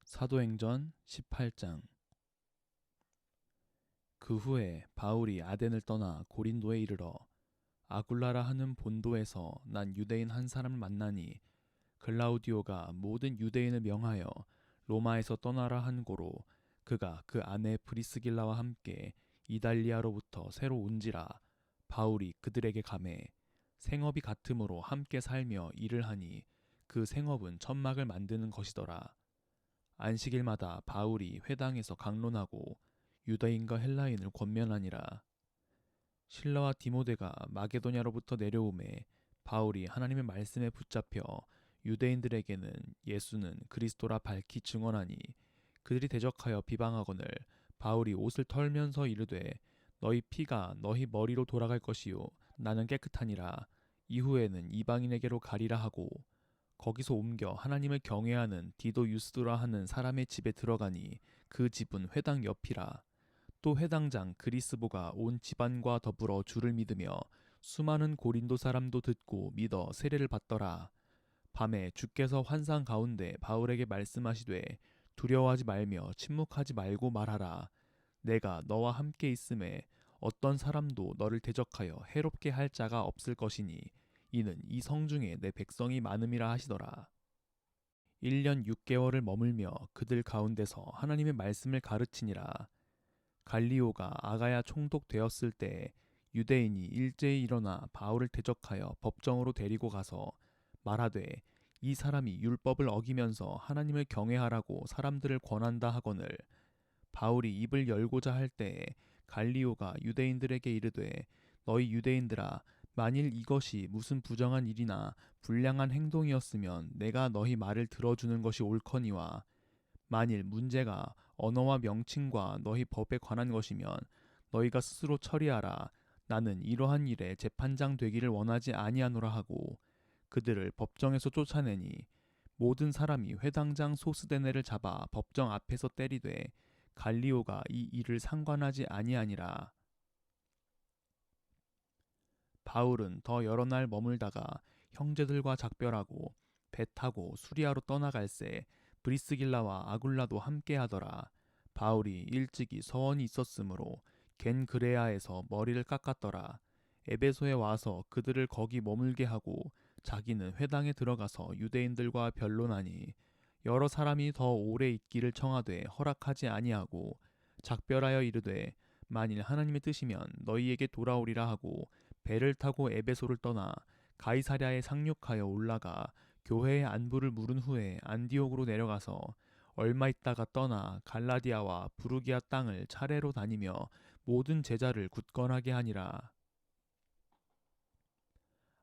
사도행전 18장. 그 후에 바울이 아덴을 떠나 고린도에 이르러 아굴라라 하는 본도에서 난 유대인 한 사람을 만나니, 글라우디오가 모든 유대인을 명하여 로마에서 떠나라 한 고로 그가 그 아내 브리스길라와 함께 이달리아로부터 새로 온지라. 바울이 그들에게 가매 생업이 같으므로 함께 살며 일을 하니, 그 생업은 천막을 만드는 것이더라. 안식일마다 바울이 회당에서 강론하고 유다인과 헬라인을 권면하니라. 실라와 디모데가 마게도냐로부터 내려오매 바울이 하나님의 말씀에 붙잡혀 유대인들에게는 예수는 그리스도라 밝히 증언하니, 그들이 대적하여 비방하거늘 바울이 옷을 털면서 이르되 너희 피가 너희 머리로 돌아갈 것이요 나는 깨끗하니라. 이후에는 이방인에게로 가리라 하고, 거기서 옮겨 하나님을 경외하는 디도 유스도라 하는 사람의 집에 들어가니, 그 집은 회당 옆이라. 또 회당장 그리스보가 온 집안과 더불어 주를 믿으며 수많은 고린도 사람도 듣고 믿어 세례를 받더라. 밤에 주께서 환상 가운데 바울에게 말씀하시되 두려워하지 말며 침묵하지 말고 말하라. 내가 너와 함께 있음에 어떤 사람도 너를 대적하여 해롭게 할 자가 없을 것이니, 이는 이 성중에 내 백성이 많음이라 하시더라. 1년 6개월을 머물며 그들 가운데서 하나님의 말씀을 가르치니라. 갈리오가 아가야 총독되었을 때 유대인이 일제히 일어나 바울을 대적하여 법정으로 데리고 가서 말하되, 이 사람이 율법을 어기면서 하나님을 경외하라고 사람들을 권한다 하거늘, 바울이 입을 열고자 할 때에 갈리오가 유대인들에게 이르되, 너희 유대인들아, 만일 이것이 무슨 부정한 일이나 불량한 행동이었으면 내가 너희 말을 들어주는 것이 옳거니와, 만일 문제가 언어와 명칭과 너희 법에 관한 것이면 너희가 스스로 처리하라. 나는 이러한 일에 재판장 되기를 원하지 아니하노라 하고, 그들을 법정에서 쫓아내니 모든 사람이 회당장 소스데네를 잡아 법정 앞에서 때리되, 갈리오가 이 일을 상관하지 아니하니라. 바울은 더 여러 날 머물다가 형제들과 작별하고 배 타고 수리아로 떠나갈새 브리스길라와 아굴라도 함께 하더라. 바울이 일찍이 서원이 있었으므로 겐그레아에서 머리를 깎았더라. 에베소에 와서 그들을 거기 머물게 하고 자기는 회당에 들어가서 유대인들과 변론하니, 여러 사람이 더 오래 있기를 청하되 허락하지 아니하고 작별하여 이르되, 만일 하나님의 뜻이면 너희에게 돌아오리라 하고 배를 타고 에베소를 떠나 가이사랴에 상륙하여 올라가 교회의 안부를 물은 후에 안디옥으로 내려가서 얼마 있다가 떠나 갈라디아와 부르기아 땅을 차례로 다니며 모든 제자를 굳건하게 하니라.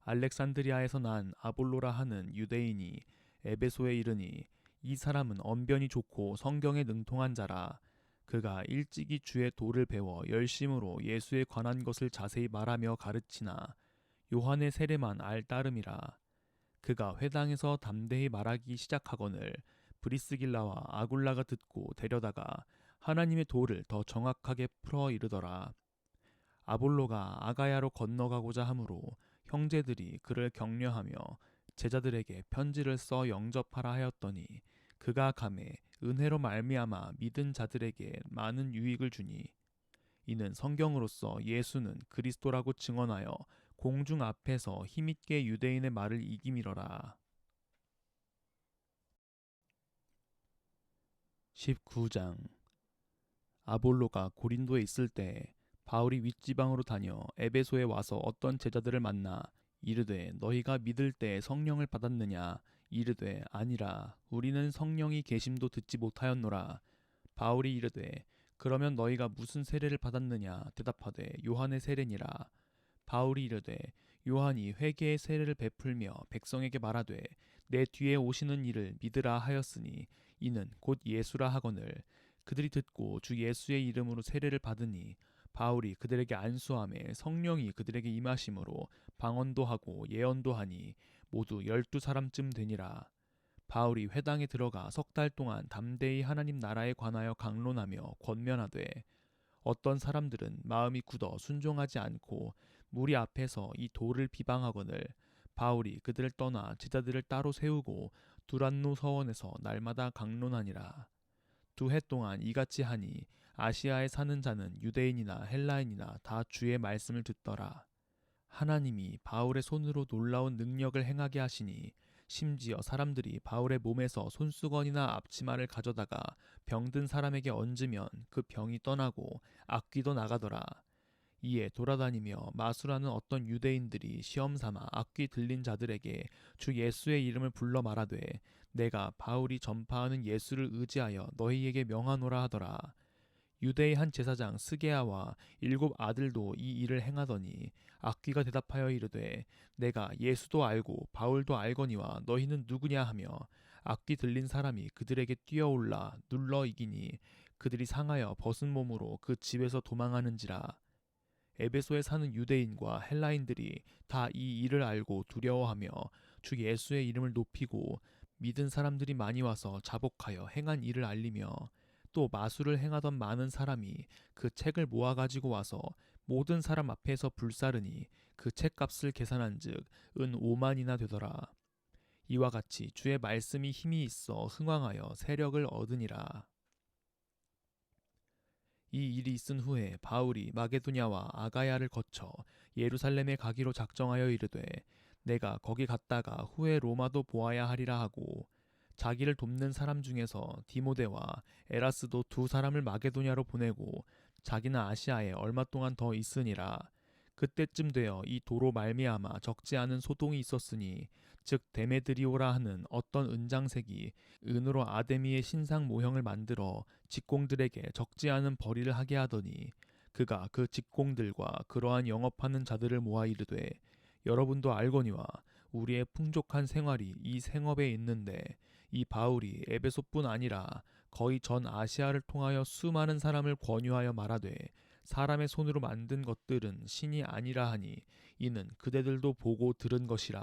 알렉산드리아에서 난 아볼로라 하는 유대인이 에베소에 이르니, 이 사람은 언변이 좋고 성경에 능통한 자라. 그가 일찍이 주의 도를 배워 열심으로 예수에 관한 것을 자세히 말하며 가르치나 요한의 세례만 알 따름이라. 그가 회당에서 담대히 말하기 시작하거늘 브리스길라와 아굴라가 듣고 데려다가 하나님의 도를 더 정확하게 풀어 이르더라. 아볼로가 아가야로 건너가고자 하므로 형제들이 그를 격려하며 제자들에게 편지를 써 영접하라 하였더니, 그가 가매 은혜로 말미암아 믿은 자들에게 많은 유익을 주니, 이는 성경으로서 예수는 그리스도라고 증언하여 공중 앞에서 힘있게 유대인의 말을 이김이러라. 19장. 아볼로가 고린도에 있을 때 바울이 윗지방으로 다녀 에베소에 와서 어떤 제자들을 만나 이르되, 너희가 믿을 때 성령을 받았느냐? 이르되 아니라 우리는 성령이 계심도 듣지 못하였노라. 바울이 이르되, 그러면 너희가 무슨 세례를 받았느냐? 대답하되 요한의 세례니라. 바울이 이르되, 요한이 회개의 세례를 베풀며 백성에게 말하되 내 뒤에 오시는 이를 믿으라 하였으니, 이는 곧 예수라 하거늘, 그들이 듣고 주 예수의 이름으로 세례를 받으니, 바울이 그들에게 안수하매 성령이 그들에게 임하심으로 방언도 하고 예언도 하니 모두 12사람쯤 되니라. 바울이 회당에 들어가 3달 동안 담대히 하나님 나라에 관하여 강론하며 권면하되, 어떤 사람들은 마음이 굳어 순종하지 않고 무리 앞에서 이 도를 비방하거늘, 바울이 그들을 떠나 제자들을 따로 세우고 두란노 서원에서 날마다 강론하니라. 2해 동안 이같이 하니 아시아에 사는 자는 유대인이나 헬라인이나 다 주의 말씀을 듣더라. 하나님이 바울의 손으로 놀라운 능력을 행하게 하시니 심지어 사람들이 바울의 몸에서 손수건이나 앞치마를 가져다가 병든 사람에게 얹으면 그 병이 떠나고 악귀도 나가더라. 이에 돌아다니며 마술하는 어떤 유대인들이 시험삼아 악귀 들린 자들에게 주 예수의 이름을 불러 말하되 내가 바울이 전파하는 예수를 의지하여 너희에게 명하노라 하더라. 유대의 한 제사장 스게아와 7 아들도 이 일을 행하더니 악귀가 대답하여 이르되 내가 예수도 알고 바울도 알거니와 너희는 누구냐 하며 악귀 들린 사람이 그들에게 뛰어올라 눌러 이기니 그들이 상하여 벗은 몸으로 그 집에서 도망하는지라. 에베소에 사는 유대인과 헬라인들이 다 이 일을 알고 두려워하며 주 예수의 이름을 높이고 믿은 사람들이 많이 와서 자복하여 행한 일을 알리며 또 마술을 행하던 많은 사람이 그 책을 모아 가지고 와서 모든 사람 앞에서 불사르니 그 책값을 계산한즉 은 5만이나 되더라. 이와 같이 주의 말씀이 힘이 있어 흥왕하여 세력을 얻으니라. 이 일이 있은 후에 바울이 마게도냐와 아가야를 거쳐 예루살렘에 가기로 작정하여 이르되 내가 거기 갔다가 후에 로마도 보아야 하리라 하고 자기를 돕는 사람 중에서 디모데와 에라스도 2 사람을 마게도냐로 보내고 자기는 아시아에 얼마 동안 더 있으니라. 그때쯤 되어 이 도로 말미암아 적지 않은 소동이 있었으니 즉 데메드리오라 하는 어떤 은장색이 은으로 아데미의 신상 모형을 만들어 직공들에게 적지 않은 벌이를 하게 하더니 그가 그 직공들과 그러한 영업하는 자들을 모아 이르되 여러분도 알거니와 우리의 풍족한 생활이 이 생업에 있는데 이 바울이 에베소뿐 아니라 거의 전 아시아를 통하여 수많은 사람을 권유하여 말하되 사람의 손으로 만든 것들은 신이 아니라 하니 이는 그대들도 보고 들은 것이라.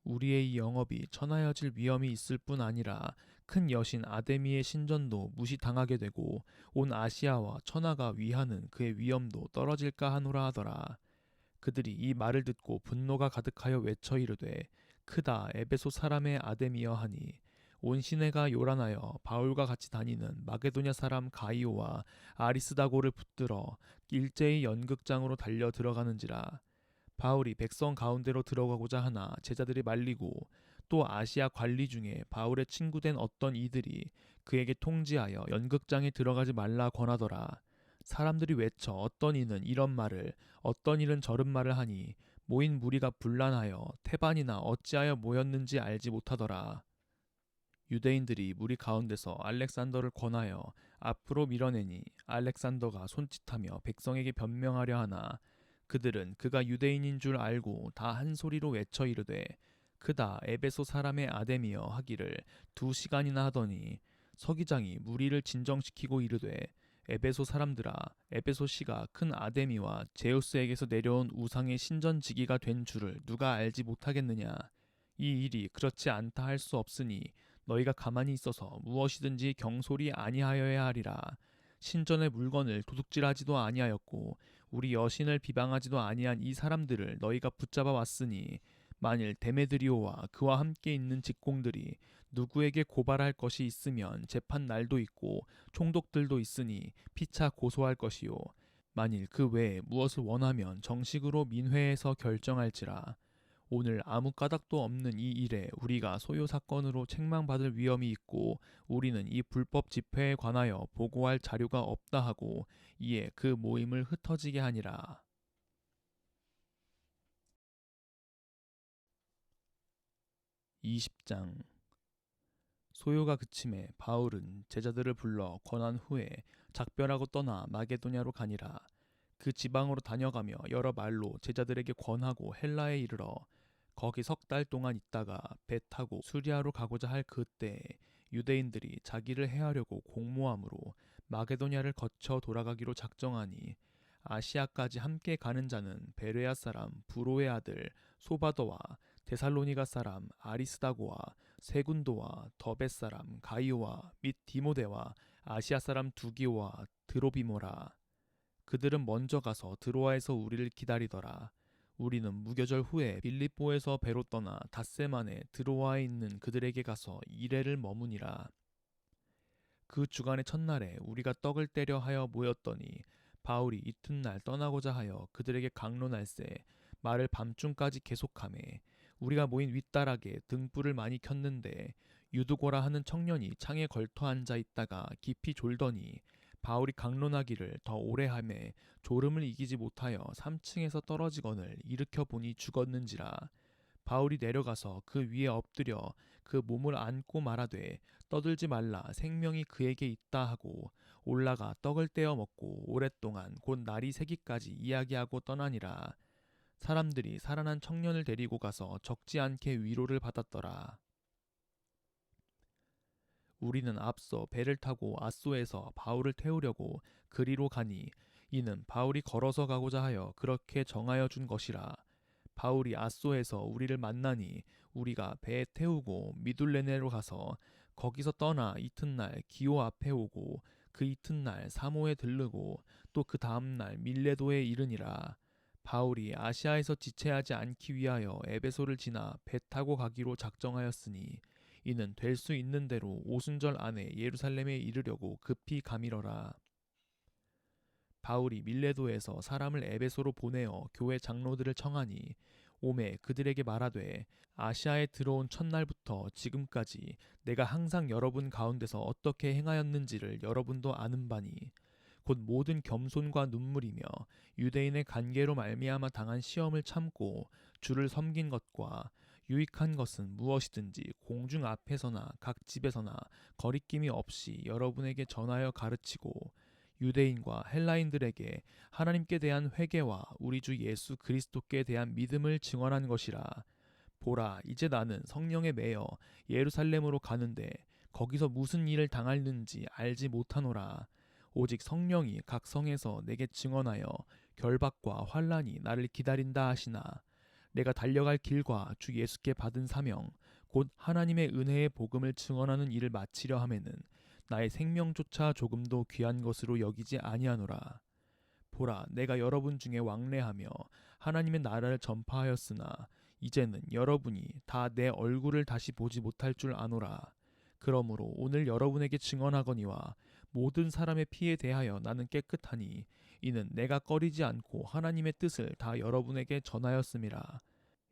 우리의 이 영업이 천하여질 위험이 있을 뿐 아니라 큰 여신 아데미의 신전도 무시당하게 되고 온 아시아와 천하가 위하는 그의 위엄도 떨어질까 하노라 하더라. 그들이 이 말을 듣고 분노가 가득하여 외쳐 이르되 크다 에베소 사람의 아데미여 하니 온 시내가 요란하여 바울과 같이 다니는 마게도냐 사람 가이오와 아리스다고를 붙들어 일제히 연극장으로 달려 들어가는지라. 바울이 백성 가운데로 들어가고자 하나 제자들이 말리고 또 아시아 관리 중에 바울의 친구된 어떤 이들이 그에게 통지하여 연극장에 들어가지 말라 권하더라. 사람들이 외쳐 어떤 이는 이런 말을 어떤 이는 저런 말을 하니 모인 무리가 분란하여 태반이나 어찌하여 모였는지 알지 못하더라. 유대인들이 무리 가운데서 알렉산더를 권하여 앞으로 밀어내니 알렉산더가 손짓하며 백성에게 변명하려 하나 그들은 그가 유대인인 줄 알고 다 한 소리로 외쳐 이르되 크다 에베소 사람의 아데미여 하기를 2시간이나 하더니 서기장이 무리를 진정시키고 이르되 에베소 사람들아 에베소시가 큰 아데미와 제우스에게서 내려온 우상의 신전지기가 된 줄을 누가 알지 못하겠느냐. 이 일이 그렇지 않다 할 수 없으니 너희가 가만히 있어서 무엇이든지 경솔이 아니하여야 하리라. 신전의 물건을 도둑질하지도 아니하였고 우리 여신을 비방하지도 아니한 이 사람들을 너희가 붙잡아 왔으니 만일 데메드리오와 그와 함께 있는 직공들이 누구에게 고발할 것이 있으면 재판 날도 있고 총독들도 있으니 피차 고소할 것이요 만일 그 외에 무엇을 원하면 정식으로 민회에서 결정할지라. 오늘 아무 까닭도 없는 이 일에 우리가 소요 사건으로 책망받을 위험이 있고 우리는 이 불법 집회에 관하여 보고할 자료가 없다 하고 이에 그 모임을 흩어지게 하니라. 20장 소요가 그침에 바울은 제자들을 불러 권한 후에 작별하고 떠나 마게도냐로 가니라. 그 지방으로 다녀가며 여러 말로 제자들에게 권하고 헬라에 이르러 거기 3달 동안 있다가 배 타고 수리아로 가고자 할 그때에 유대인들이 자기를 해하려고 공모함으로 마게도냐를 거쳐 돌아가기로 작정하니 아시아까지 함께 가는 자는 베레아 사람 부로의 아들 소바더와 데살로니가 사람 아리스다고와 세군도와 더벳 사람 가이오와 및 디모데와 아시아 사람 두기오와 드로비모라. 그들은 먼저 가서 드로아에서 우리를 기다리더라. 우리는 무교절 후에 빌립보에서 배로 떠나 닷새 만에 드로아에 있는 그들에게 가서 2일을 머무니라. 그 주간의 첫날에 우리가 떡을 떼려 하여 모였더니 바울이 이튿날 떠나고자 하여 그들에게 강론할세 말을 밤중까지 계속하매 우리가 모인 윗다락에 등불을 많이 켰는데 유두고라 하는 청년이 창에 걸터 앉아 있다가 깊이 졸더니 바울이 강론하기를 더 오래 하매 졸음을 이기지 못하여 3층에서 떨어지거늘 일으켜 보니 죽었는지라. 바울이 내려가서 그 위에 엎드려 그 몸을 안고 말하되 떠들지 말라 생명이 그에게 있다 하고 올라가 떡을 떼어 먹고 오랫동안 곧 날이 새기까지 이야기하고 떠나니라. 사람들이 살아난 청년을 데리고 가서 적지 않게 위로를 받았더라. 우리는 앞서 배를 타고 아소에서 바울을 태우려고 그리로 가니 이는 바울이 걸어서 가고자 하여 그렇게 정하여 준 것이라. 바울이 아소에서 우리를 만나니 우리가 배에 태우고 미둘레네로 가서 거기서 떠나 이튿날 기오 앞에 오고 그 이튿날 사모에 들르고 또 그 다음날 밀레도에 이르니라. 바울이 아시아에서 지체하지 않기 위하여 에베소를 지나 배 타고 가기로 작정하였으니 이는 될 수 있는 대로 오순절 안에 예루살렘에 이르려고 급히 가미러라. 바울이 밀레도에서 사람을 에베소로 보내어 교회 장로들을 청하니 오매 그들에게 말하되 아시아에 들어온 첫날부터 지금까지 내가 항상 여러분 가운데서 어떻게 행하였는지를 여러분도 아는 바니 곧 모든 겸손과 눈물이며 유대인의 간계로 말미암아 당한 시험을 참고 주를 섬긴 것과 유익한 것은 무엇이든지 공중 앞에서나 각 집에서나 거리낌이 없이 여러분에게 전하여 가르치고 유대인과 헬라인들에게 하나님께 대한 회개와 우리 주 예수 그리스도께 대한 믿음을 증언한 것이라. 보라, 이제 나는 성령에 매여 예루살렘으로 가는데 거기서 무슨 일을 당할는지 알지 못하노라. 오직 성령이 각 성에서 내게 증언하여 결박과 환난이 나를 기다린다 하시나 내가 달려갈 길과 주 예수께 받은 사명 곧 하나님의 은혜의 복음을 증언하는 일을 마치려 하면은 나의 생명조차 조금도 귀한 것으로 여기지 아니하노라. 보라, 내가 여러분 중에 왕래하며 하나님의 나라를 전파하였으나 이제는 여러분이 다 내 얼굴을 다시 보지 못할 줄 아노라. 그러므로 오늘 여러분에게 증언하거니와 모든 사람의 피에 대하여 나는 깨끗하니 이는 내가 꺼리지 않고 하나님의 뜻을 다 여러분에게 전하였음이라.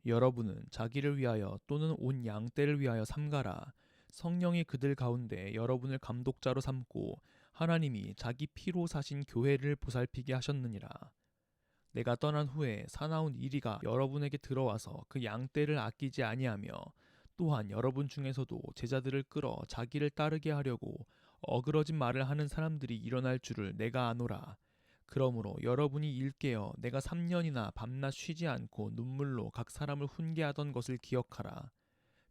여러분은 자기를 위하여 또는 온 양떼를 위하여 삼가라. 성령이 그들 가운데 여러분을 감독자로 삼고 하나님이 자기 피로 사신 교회를 보살피게 하셨느니라. 내가 떠난 후에 사나운 이리가 여러분에게 들어와서 그 양떼를 아끼지 아니하며 또한 여러분 중에서도 제자들을 끌어 자기를 따르게 하려고 어그러진 말을 하는 사람들이 일어날 줄을 내가 아노라. 그러므로 여러분이 일깨어 내가 3년이나 밤낮 쉬지 않고 눈물로 각 사람을 훈계하던 것을 기억하라.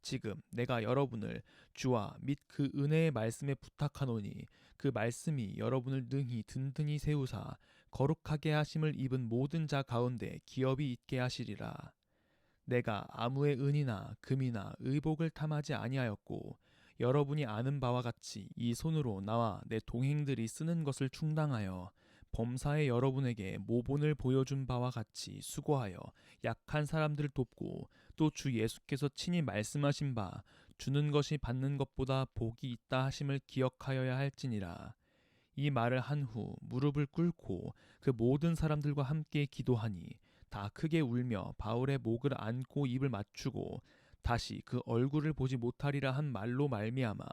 지금 내가 여러분을 주와 및 그 은혜의 말씀에 부탁하노니 그 말씀이 여러분을 능히 든든히 세우사 거룩하게 하심을 입은 모든 자 가운데 기업이 있게 하시리라. 내가 아무의 은이나 금이나 의복을 탐하지 아니하였고 여러분이 아는 바와 같이 이 손으로 나와 내 동행들이 쓰는 것을 충당하여 범사에 여러분에게 모본을 보여준 바와 같이 수고하여 약한 사람들을 돕고 또 주 예수께서 친히 말씀하신 바 주는 것이 받는 것보다 복이 있다 하심을 기억하여야 할지니라. 이 말을 한 후 무릎을 꿇고 그 모든 사람들과 함께 기도하니 다 크게 울며 바울의 목을 안고 입을 맞추고 다시 그 얼굴을 보지 못하리라 한 말로 말미암아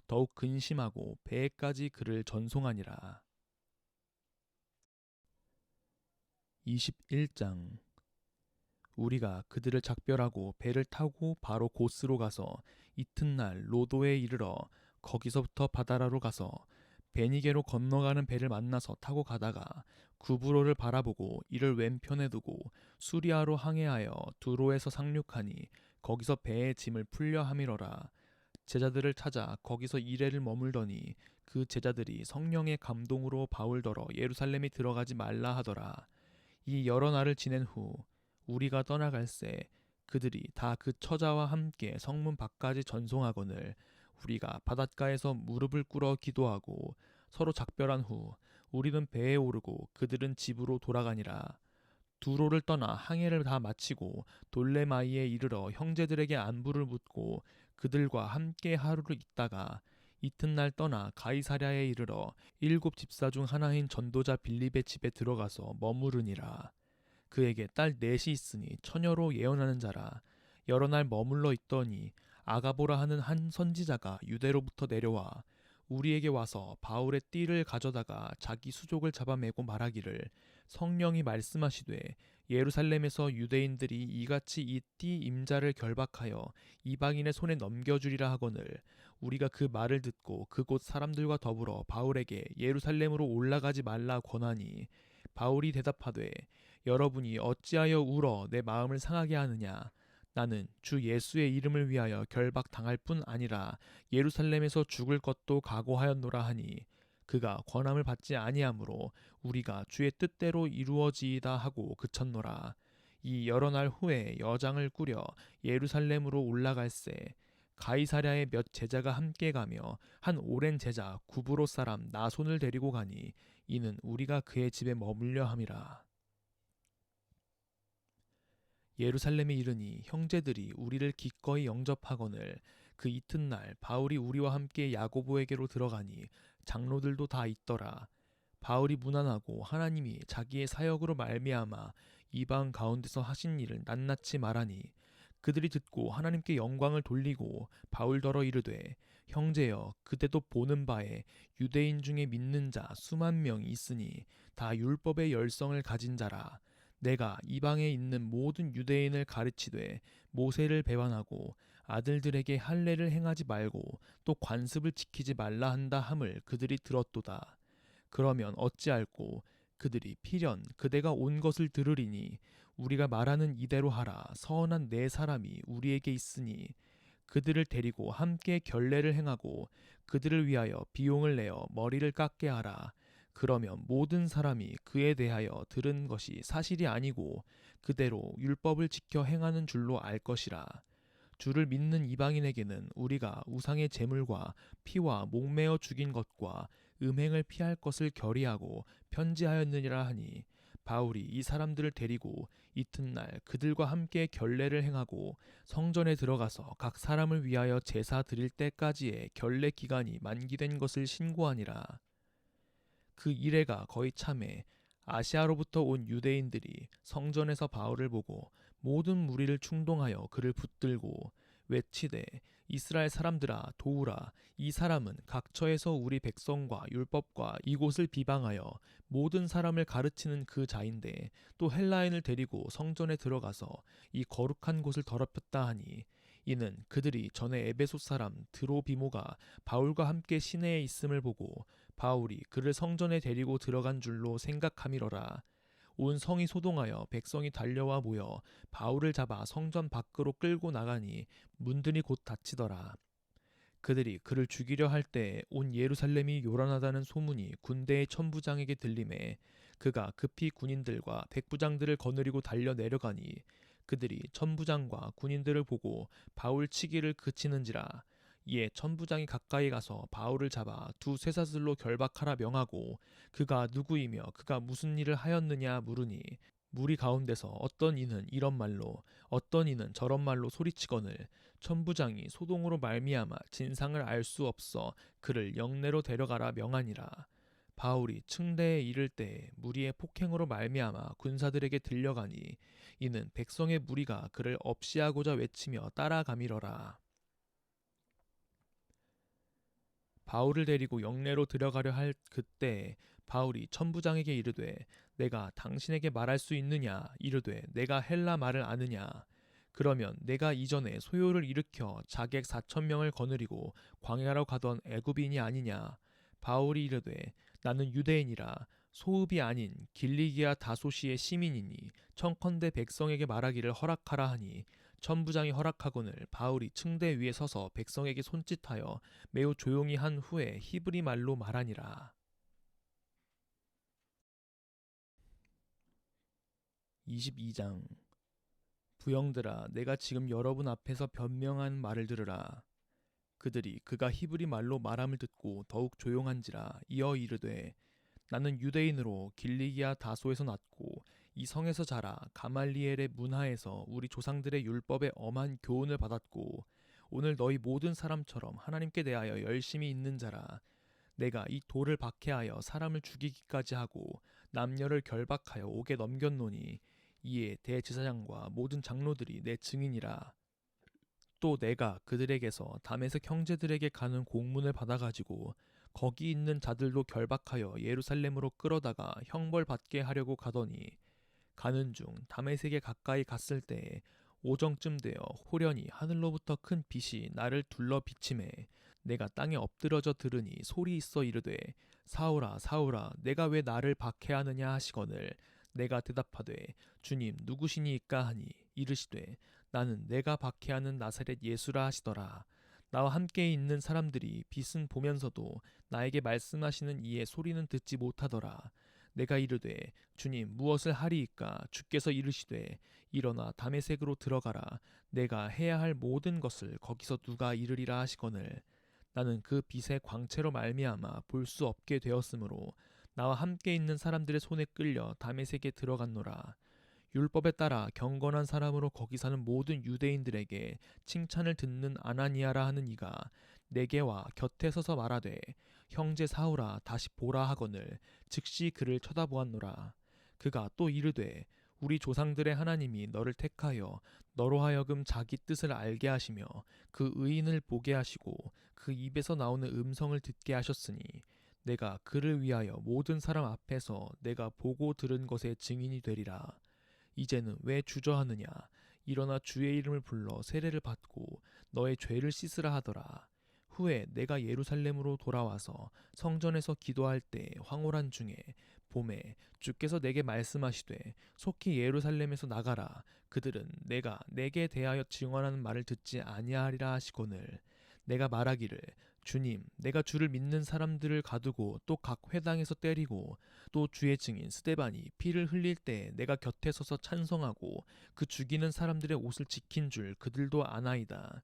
더욱 근심하고 배에까지 그를 전송하니라. 21장. 우리가 그들을 작별하고 배를 타고 바로 고스로 가서 이튿날 로도에 이르러 거기서부터 바다라로 가서 베니게로 건너가는 배를 만나서 타고 가다가 구브로를 바라보고 이를 왼편에 두고 수리아로 항해하여 두로에서 상륙하니 거기서 배의 짐을 풀려 함이러라. 제자들을 찾아 거기서 이레를 머물더니 그 제자들이 성령의 감동으로 바울더러 예루살렘에 들어가지 말라 하더라. 이 여러 날을 지낸 후 우리가 떠나갈새 그들이 다 그 처자와 함께 성문 밖까지 전송하거늘 우리가 바닷가에서 무릎을 꿇어 기도하고 서로 작별한 후 우리는 배에 오르고 그들은 집으로 돌아가니라. 두로를 떠나 항해를 다 마치고 돌레마이에 이르러 형제들에게 안부를 묻고 그들과 함께 하루를 있다가 이튿날 떠나 가이사랴에 이르러 7집사 중 하나인 전도자 빌립의 집에 들어가서 머무르니라. 그에게 딸 넷이 있으니 처녀로 예언하는 자라. 여러 날 머물러 있더니 아가보라 하는 한 선지자가 유대로부터 내려와 우리에게 와서 바울의 띠를 가져다가 자기 수족을 잡아매고 말하기를, 성령이 말씀하시되 예루살렘에서 유대인들이 이같이 이 띠 임자를 결박하여 이방인의 손에 넘겨주리라 하거늘, 우리가 그 말을 듣고 그곳 사람들과 더불어 바울에게 예루살렘으로 올라가지 말라 권하니, 바울이 대답하되 여러분이 어찌하여 울어 내 마음을 상하게 하느냐. 나는 주 예수의 이름을 위하여 결박당할 뿐 아니라 예루살렘에서 죽을 것도 각오하였노라 하니, 그가 권함을 받지 아니하므로 우리가 주의 뜻대로 이루어지이다 하고 그쳤노라. 이 여러 날 후에 여장을 꾸려 예루살렘으로 올라갈새 가이사랴에 몇 제자가 함께 가며 한 오랜 제자 구브로 사람 나손을 데리고 가니, 이는 우리가 그의 집에 머물려 함이라. 예루살렘에 이르니 형제들이 우리를 기꺼이 영접하거늘, 그 이튿날 바울이 우리와 함께 야고보에게로 들어가니 장로들도 다 있더라. 바울이 무난하고 하나님이 자기의 사역으로 말미암아 이방 가운데서 하신 일을 낱낱이 말하니, 그들이 듣고 하나님께 영광을 돌리고 바울더러 이르되, 형제여, 그대도 보는 바에 유대인 중에 믿는 자 수만 명이 있으니 다 율법의 열성을 가진 자라. 내가 이방에 있는 모든 유대인을 가르치되 모세를 배반하고 아들들에게 할례를 행하지 말고 또 관습을 지키지 말라 한다 함을 그들이 들었도다. 그러면 어찌할꼬? 그들이 필연 그대가 온 것을 들으리니 우리가 말하는 이대로 하라. 서원한 네 사람이 우리에게 있으니 그들을 데리고 함께 결례를 행하고 그들을 위하여 비용을 내어 머리를 깎게 하라. 그러면 모든 사람이 그에 대하여 들은 것이 사실이 아니고 그대로 율법을 지켜 행하는 줄로 알 것이라. 주를 믿는 이방인에게는 우리가 우상의 제물과 피와 목매어 죽인 것과 음행을 피할 것을 결의하고 편지하였느니라 하니, 바울이 이 사람들을 데리고 이튿날 그들과 함께 결례를 행하고 성전에 들어가서 각 사람을 위하여 제사 드릴 때까지의 결례 기간이 만기된 것을 신고하니라. 그 이래가 거의 참에 아시아로부터 온 유대인들이 성전에서 바울을 보고 모든 무리를 충동하여 그를 붙들고 외치되, 이스라엘 사람들아 도우라. 이 사람은 각처에서 우리 백성과 율법과 이곳을 비방하여 모든 사람을 가르치는 그 자인데 또 헬라인을 데리고 성전에 들어가서 이 거룩한 곳을 더럽혔다 하니, 이는 그들이 전에 에베소 사람 드로비모가 바울과 함께 시내에 있음을 보고 바울이 그를 성전에 데리고 들어간 줄로 생각함이러라. 온 성이 소동하여 백성이 달려와 모여 바울을 잡아 성전 밖으로 끌고 나가니 문들이 곧 닫히더라. 그들이 그를 죽이려 할 때에 온 예루살렘이 요란하다는 소문이 군대의 천부장에게 들리매 그가 급히 군인들과 백부장들을 거느리고 달려 내려가니, 그들이 천부장과 군인들을 보고 바울 치기를 그치는지라. 이에 천부장이 가까이 가서 바울을 잡아 두 쇠사슬로 결박하라 명하고, 그가 누구이며 그가 무슨 일을 하였느냐 물으니, 무리 가운데서 어떤 이는 이런 말로 어떤 이는 저런 말로 소리치거늘, 천부장이 소동으로 말미암아 진상을 알 수 없어 그를 영내로 데려가라 명하니라. 바울이 층대에 이를 때에 무리의 폭행으로 말미암아 군사들에게 들려가니, 이는 백성의 무리가 그를 업시하고자 외치며 따라가미러라. 바울을 데리고 영내로 들어가려 할 그때에 바울이 천부장에게 이르되, 내가 당신에게 말할 수 있느냐? 이르되, 내가 헬라 말을 아느냐? 그러면 내가 이전에 소요를 일으켜 자객 4,000명을 거느리고 광야로 가던 애굽인이 아니냐? 바울이 이르되, 나는 유대인이라 소읍이 아닌 길리기아 다소시의 시민이니 청컨대 백성에게 말하기를 허락하라 하니, 천부장이 허락하거늘 바울이 층대 위에 서서 백성에게 손짓하여 매우 조용히 한 후에 히브리 말로 말하니라. 22장. 부형들아, 내가 지금 여러분 앞에서 변명한 말을 들으라. 그들이 그가 히브리 말로 말함을 듣고 더욱 조용한지라. 이어 이르되, 나는 유대인으로 길리기아 다소에서 났고 이 성에서 자라 가말리엘의 문하에서 우리 조상들의 율법에 엄한 교훈을 받았고 오늘 너희 모든 사람처럼 하나님께 대하여 열심히 있는 자라. 내가 이 돌을 박해하여 사람을 죽이기까지 하고 남녀를 결박하여 옥에 넘겼노니 이에 대제사장과 모든 장로들이 내 증인이라. 또 내가 그들에게서 다메섹 형제들에게 가는 공문을 받아가지고 거기 있는 자들도 결박하여 예루살렘으로 끌어다가 형벌 받게 하려고 가더니 가는 중 다메섹에 가까이 갔을 때에 오정쯤 되어 호련히 하늘로부터 큰 빛이 나를 둘러 비침에 내가 땅에 엎드러져 들으니 소리 있어 이르되 사울아 사울아 내가 왜 나를 박해하느냐 하시거늘 내가 대답하되 주님 누구시니이까 하니 이르시되 나는 내가 박해하는 나사렛 예수라 하시더라. 나와 함께 있는 사람들이 빛은 보면서도 나에게 말씀하시는 이의 소리는 듣지 못하더라. 내가 이르되 주님 무엇을 하리이까 주께서 이르시되 일어나 다메섹으로 들어가라. 내가 해야 할 모든 것을 거기서 누가 이르리라 하시거늘 나는 그 빛의 광채로 말미암아 볼 수 없게 되었으므로 나와 함께 있는 사람들의 손에 끌려 다메섹에 들어갔노라. 율법에 따라 경건한 사람으로 거기 사는 모든 유대인들에게 칭찬을 듣는 아나니아라 하는 이가 내게 와 곁에 서서 말하되 형제 사울아 다시 보라 하거늘 즉시 그를 쳐다보았노라. 그가 또 이르되 우리 조상들의 하나님이 너를 택하여 너로 하여금 자기 뜻을 알게 하시며 그 의인을 보게 하시고 그 입에서 나오는 음성을 듣게 하셨으니 내가 그를 위하여 모든 사람 앞에서 내가 보고 들은 것의 증인이 되리라. 이제는 왜 주저하느냐? 일어나 주의 이름을 불러 세례를 받고 너의 죄를 씻으라 하더라. 후에 내가 예루살렘으로 돌아와서 성전에서 기도할 때 황홀한 중에 봄에 주께서 내게 말씀하시되 속히 예루살렘에서 나가라. 그들은 내가 내게 대하여 증언하는 말을 듣지 아니하리라 하시거늘 내가 말하기를 주님 내가 주를 믿는 사람들을 가두고 또 각 회당에서 때리고 또 주의 증인 스데반이 피를 흘릴 때 내가 곁에 서서 찬송하고 그 죽이는 사람들의 옷을 지킨 줄 그들도 아나이다.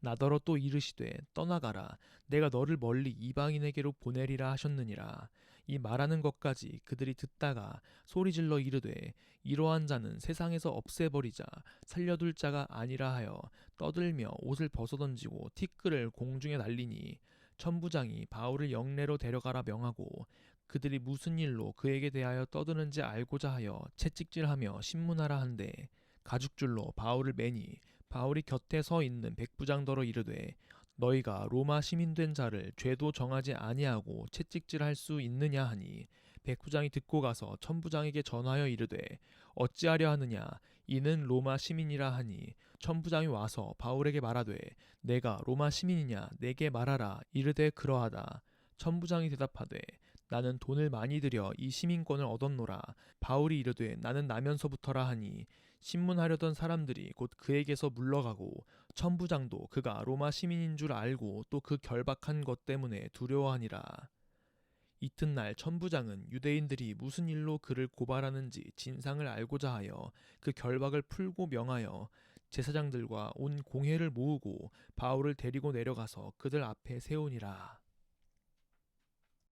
나더러 또 이르시되 떠나가라. 내가 너를 멀리 이방인에게로 보내리라 하셨느니라. 이 말하는 것까지 그들이 듣다가 소리질러 이르되 이러한 자는 세상에서 없애버리자 살려둘 자가 아니라 하여 떠들며 옷을 벗어던지고 티끌을 공중에 날리니 천부장이 바울을 영내로 데려가라 명하고 그들이 무슨 일로 그에게 대하여 떠드는지 알고자 하여 채찍질하며 신문하라 한데 가죽줄로 바울을 매니 바울이 곁에 서 있는 백부장더러 이르되 너희가 로마 시민된 자를 죄도 정하지 아니하고 채찍질할 수 있느냐 하니 백부장이 듣고 가서 천부장에게 전하여 이르되 어찌하려 하느냐 이는 로마 시민이라 하니 천부장이 와서 바울에게 말하되 내가 로마 시민이냐 내게 말하라 이르되 그러하다. 천부장이 대답하되 나는 돈을 많이 들여 이 시민권을 얻었노라. 바울이 이르되 나는 나면서부터라 하니 신문하려던 사람들이 곧 그에게서 물러가고 천부장도 그가 로마 시민인 줄 알고 또 그 결박한 것 때문에 두려워하니라. 이튿날 천부장은 유대인들이 무슨 일로 그를 고발하는지 진상을 알고자 하여 그 결박을 풀고 명하여 제사장들과 온 공회를 모으고 바울을 데리고 내려가서 그들 앞에 세우니라.